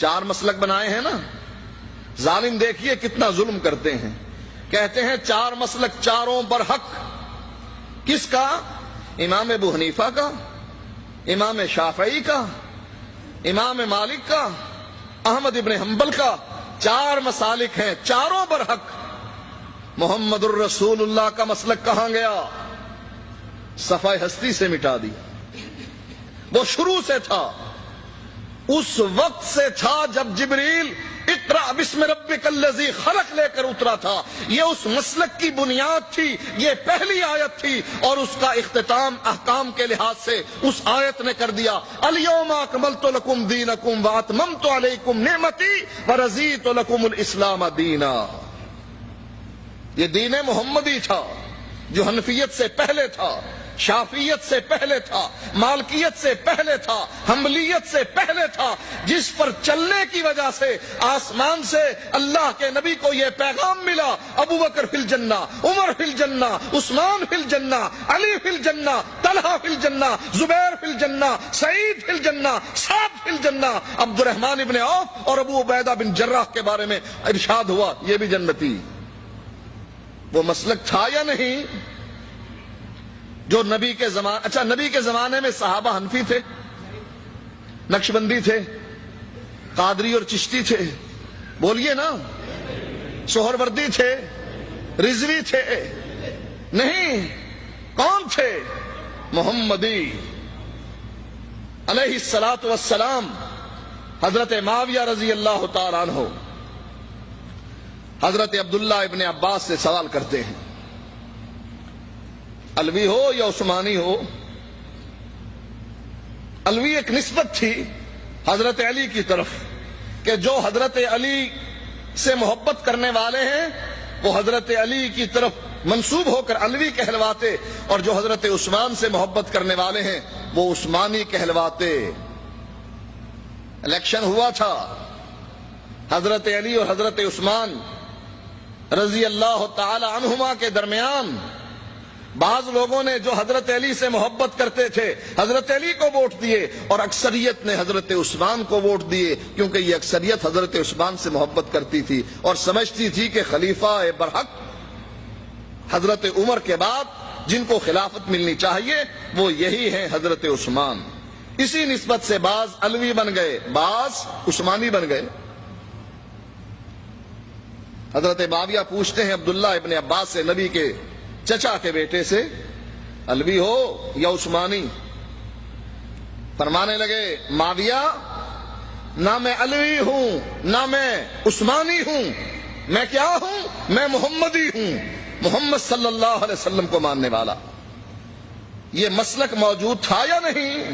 4 مسلک بنائے ہیں نا. ظالم دیکھیے کتنا ظلم کرتے ہیں. کہتے ہیں 4 مسلک چاروں پر حق. کس کا؟ امام ابو حنیفہ کا، امام شافعی کا، امام مالک کا، احمد ابن حنبل کا. 4 مسالک ہیں، چاروں پر حق. محمد الرسول اللہ کا مسلک کہاں گیا؟ صفحہ ہستی سے مٹا دی. وہ شروع سے تھا، اس وقت سے تھا جب جبریل اقرأ بسم ربک الذی خلق لے کر اترا تھا. یہ اس مسلک کی بنیاد تھی، یہ پہلی آیت تھی، اور اس کا اختتام احکام کے لحاظ سے اس آیت نے کر دیا. الیوم اکملت لکم دینکم واتممت علیکم نعمتی ورضیت لکم الاسلام دینا. یہ دین محمدی تھا جو حنفیت سے پہلے تھا، شافیت سے پہلے تھا، مالکیت سے پہلے تھا، حنبلیت سے پہلے تھا، جس پر چلنے کی وجہ سے آسمان سے اللہ کے نبی کو یہ پیغام ملا: ابو بکر فی الجنہ، عمر فی الجنہ، عثمان فی الجنہ، علی فی الجنہ، طلحہ فی الجنہ، زبیر فی الجنہ، سعید فی الجنہ، سعد فی الجنہ. عبد الرحمن ابن عوف اور ابو عبیدہ بن جراح کے بارے میں ارشاد ہوا یہ بھی جنتی. وہ مسلک تھا یا نہیں جو نبی کے زمانے؟ اچھا، نبی کے زمانے میں صحابہ حنفی تھے، نقشبندی تھے، قادری اور چشتی تھے؟ بولیے نا. سہروردی تھے، رضوی تھے؟ نہیں. کون تھے؟ محمدی علیہ الصلاۃ والسلام. حضرت معاویہ رضی اللہ تعالیٰ عنہ حضرت عبداللہ ابن عباس سے سوال کرتے ہیں، علوی ہو یا عثمانی ہو. علوی ایک نسبت تھی حضرت علی کی طرف کہ جو حضرت علی سے محبت کرنے والے ہیں وہ حضرت علی کی طرف منسوب ہو کر علوی کہلواتے، اور جو حضرت عثمان سے محبت کرنے والے ہیں وہ عثمانی کہلواتے. الیکشن ہوا تھا حضرت علی اور حضرت عثمان رضی اللہ تعالی عنہما کے درمیان. بعض لوگوں نے جو حضرت علی سے محبت کرتے تھے حضرت علی کو ووٹ دیے، اور اکثریت نے حضرت عثمان کو ووٹ دیے، کیونکہ یہ اکثریت حضرت عثمان سے محبت کرتی تھی اور سمجھتی تھی کہ خلیفہ برحق حضرت عمر کے بعد جن کو خلافت ملنی چاہیے وہ یہی ہیں حضرت عثمان. اسی نسبت سے بعض علوی بن گئے، بعض عثمانی بن گئے. حضرت معاویہ پوچھتے ہیں عبداللہ ابن عباس سے، نبی کے چچا کے بیٹے سے، علوی ہو یا عثمانی؟ فرمانے لگے معاویہ نہ میں علوی ہوں نہ میں عثمانی ہوں، میں کیا ہوں؟ میں محمدی ہوں، محمد صلی اللہ علیہ وسلم کو ماننے والا. یہ مسلک موجود تھا یا نہیں؟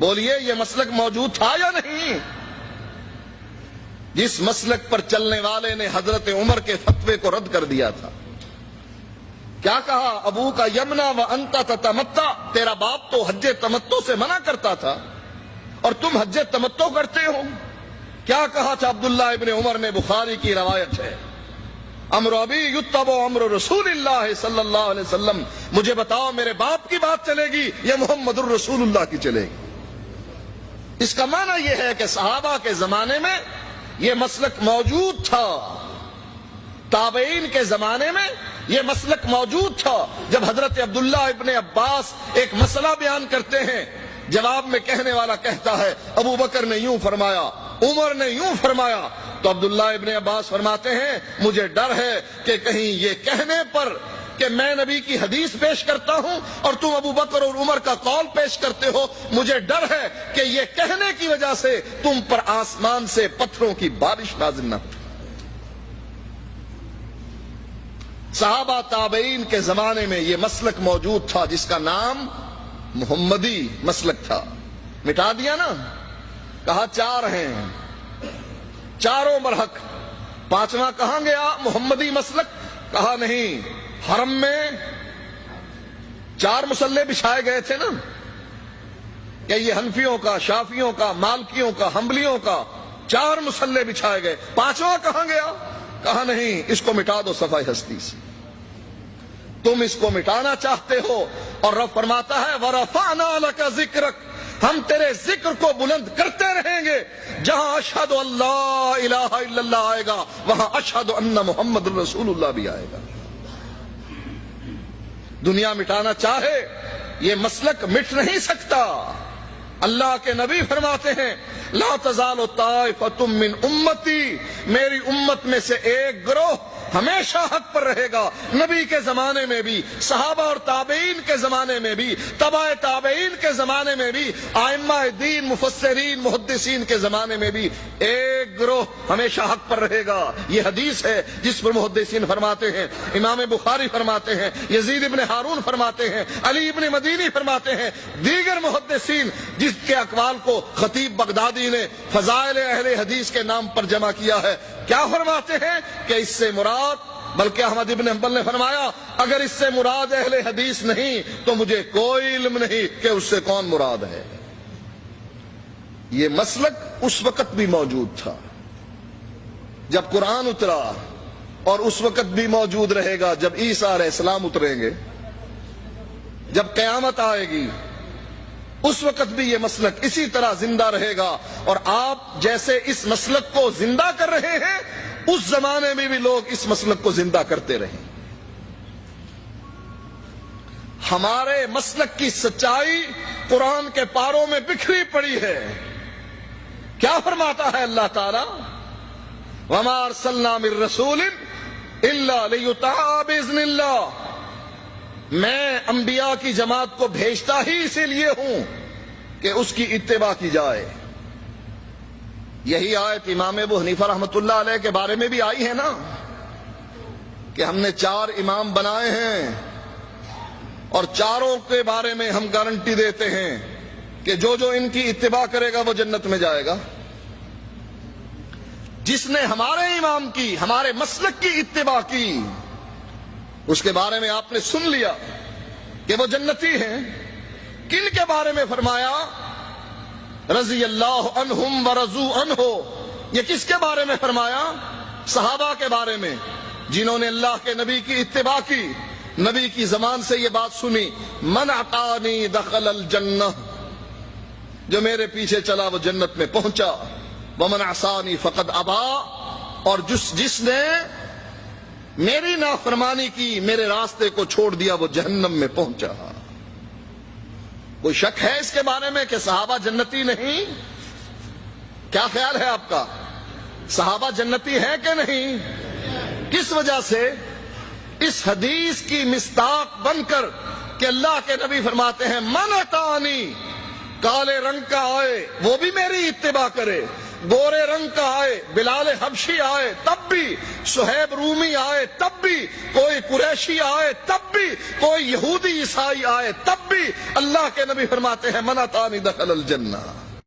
بولیے، یہ مسلک موجود تھا یا نہیں؟ جس مسلک پر چلنے والے نے حضرت عمر کے فتوے کو رد کر دیا تھا. کیا کہا؟ ابو کا یمنا و انت تتمتع، تیرا باپ تو حج تمتع سے منع کرتا تھا اور تم حج تمتع کرتے ہو. کیا کہا تھا عبداللہ ابن عمر نے؟ بخاری کی روایت ہے، امر ابی یتبع امر رسول اللہ صلی اللہ علیہ وسلم. مجھے بتاؤ میرے باپ کی بات چلے گی یا محمد الرسول اللہ کی چلے گی؟ اس کا معنی یہ ہے کہ صحابہ کے زمانے میں یہ مسلک موجود تھا، تابعین کے زمانے میں یہ مسلک موجود تھا. جب حضرت عبداللہ ابن عباس ایک مسئلہ بیان کرتے ہیں، جواب میں کہنے والا کہتا ہے ابو بکر نے یوں فرمایا، عمر نے یوں فرمایا، تو عبداللہ ابن عباس فرماتے ہیں مجھے ڈر ہے کہ کہیں یہ کہنے پر کہ میں نبی کی حدیث پیش کرتا ہوں اور تم ابو بکر اور عمر کا قول پیش کرتے ہو، مجھے ڈر ہے کہ یہ کہنے کی وجہ سے تم پر آسمان سے پتھروں کی بارش نازل نہ ہو. صحابہ تابعین کے زمانے میں یہ مسلک موجود تھا جس کا نام محمدی مسلک تھا. مٹا دیا نا. کہا 4 ہیں، چاروں برحق. 5واں کہاں گیا؟ محمدی مسلک. کہا نہیں، حرم میں 4 مصلے بچھائے گئے تھے نا، کہ یہ حنفیوں کا، شافیوں کا، مالکیوں کا، حنبلیوں کا 4 مصلے بچھائے گئے. 5واں کہاں گیا؟ کہا نہیں، اس کو مٹا دو صفحہ ہستی سے. تم اس کو مٹانا چاہتے ہو، اور رب فرماتا ہے وَرَفَعْنَا لَكَ ذِكْرَكَ، ہم تیرے ذکر کو بلند کرتے رہیں گے جہاں اشہد اللہ الہ الا اللہ آئے گا وہاں اشہد ان محمد رسول اللہ بھی آئے گا۔ دنیا مٹانا چاہے یہ مسلک مٹ نہیں سکتا۔ اللہ کے نبی فرماتے ہیں لا تزال طائفۃ من امتی، میری امت میں سے ایک گروہ ہمیشہ حق پر رہے گا۔ نبی کے زمانے میں بھی، صحابہ اور تابعین کے زمانے میں بھی، تبع تابعین کے زمانے میں بھی، ائمہ دین مفسرین محدثین کے زمانے میں بھی ایک گروہ ہمیشہ حق پر رہے گا۔ یہ حدیث ہے جس پر محدثین فرماتے ہیں، امام بخاری فرماتے ہیں، یزید ابن ہارون فرماتے ہیں، علی ابن مدینی فرماتے ہیں، دیگر محدثین جس کے اقوال کو خطیب بغدادی نے فضائل اہل حدیث کے نام پر جمع کیا ہے، کیا فرماتے ہیں کہ اس سے مراد، بلکہ احمد ابن حنبل نے فرمایا اگر اس سے مراد اہل حدیث نہیں تو مجھے کوئی علم نہیں کہ اس سے کون مراد ہے۔ یہ مسلک اس وقت بھی موجود تھا جب قرآن اترا، اور اس وقت بھی موجود رہے گا جب عیسیٰ علیہ السلام اتریں گے، جب قیامت آئے گی، اس وقت بھی یہ مسلک اسی طرح زندہ رہے گا۔ اور آپ جیسے اس مسلک کو زندہ کر رہے ہیں، اس زمانے میں بھی لوگ اس مسلک کو زندہ کرتے رہیں۔ ہمارے مسلک کی سچائی قرآن کے پاروں میں بکھری پڑی ہے۔ کیا فرماتا ہے اللہ تعالی؟ وَمَا أَرْسَلْنَا مِن رَّسُولٍ إِلَّا لِيُطَاعَ بِإِذْنِ اللَّهِ، میں انبیاء کی جماعت کو بھیجتا ہی اسی لیے ہوں کہ اس کی اتباع کی جائے۔ یہی آیت امام ابو حنیفہ رحمۃ اللہ علیہ کے بارے میں بھی آئی ہے نا کہ ہم نے 4 امام بنائے ہیں اور چاروں کے بارے میں ہم گارنٹی دیتے ہیں کہ جو جو ان کی اتباع کرے گا وہ جنت میں جائے گا۔ جس نے ہمارے امام کی، ہمارے مسلک کی اتباع کی، اس کے بارے میں آپ نے سن لیا کہ وہ جنتی ہیں۔ کن کے بارے میں فرمایا؟ رضی اللہ عنہم ورضوا عنہ۔ یہ کس کے بارے میں فرمایا؟ صحابہ کے بارے میں، جنہوں نے اللہ کے نبی کی اتباع کی، نبی کی زبان سے یہ بات سنی من اطاعنی دخل الجنہ، جو میرے پیچھے چلا وہ جنت میں پہنچا، ومن عصانی فقد ابا، اور جس نے میری نافرمانی کی، میرے راستے کو چھوڑ دیا، وہ جہنم میں پہنچا۔ کوئی شک ہے اس کے بارے میں کہ صحابہ جنتی نہیں؟ کیا خیال ہے آپ کا؟ صحابہ جنتی ہے کہ نہیں؟ کس وجہ سے؟ اس حدیث کی مصداق بن کر کہ اللہ کے نبی فرماتے ہیں من اطاعنی، کالے رنگ کا آئے وہ بھی میری اتباع کرے، گورے رنگ کا آئے بلال حبشی آئے تب بھی، صہیب رومی آئے تب بھی، کوئی قریشی آئے تب بھی، کوئی یہودی عیسائی آئے تب بھی، اللہ کے نبی فرماتے ہیں من اطاعنی دخل الجنہ۔